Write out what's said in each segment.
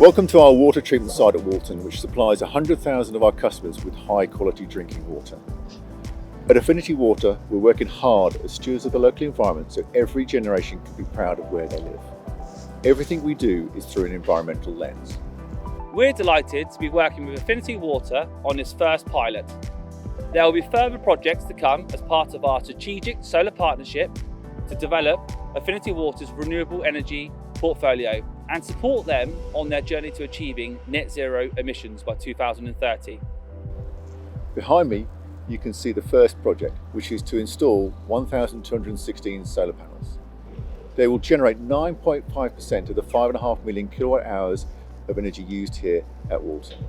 Welcome to our water treatment site at Walton, which supplies 100,000 of our customers with high quality drinking water. At Affinity Water, we're working hard as stewards of the local environment so every generation can be proud of where they live. Everything we do is through an environmental lens. We're delighted to be working with Affinity Water on this first pilot. There will be further projects to come as part of our strategic solar partnership to develop Affinity Water's renewable energy portfolio and support them on their journey to achieving net zero emissions by 2030. Behind me, you can see the first project, which is to install 1,216 solar panels. They will generate 9.5% of the 5.5 million kilowatt hours of energy used here at Walton.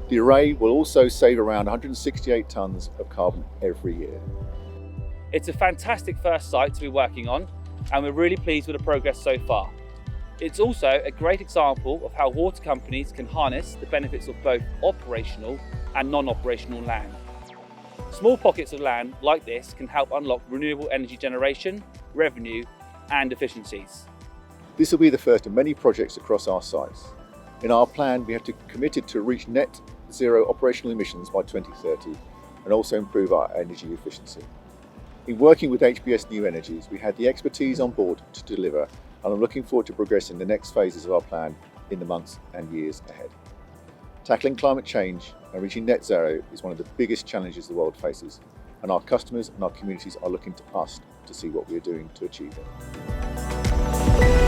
The array will also save around 168 tonnes of carbon every year. It's a fantastic first site to be working on, and we're really pleased with the progress so far. It's also a great example of how water companies can harness the benefits of both operational and non-operational land. Small pockets of land like this can help unlock renewable energy generation, revenue and efficiencies. This will be the first of many projects across our sites. In our plan, we have committed to reach net zero operational emissions by 2030 and also improve our energy efficiency. In working with HBS New Energies, we had the expertise on board to deliver, and I'm looking forward to progressing the next phases of our plan in the months and years ahead. Tackling climate change and reaching net zero is one of the biggest challenges the world faces, and our customers and our communities are looking to us to see what we are doing to achieve it.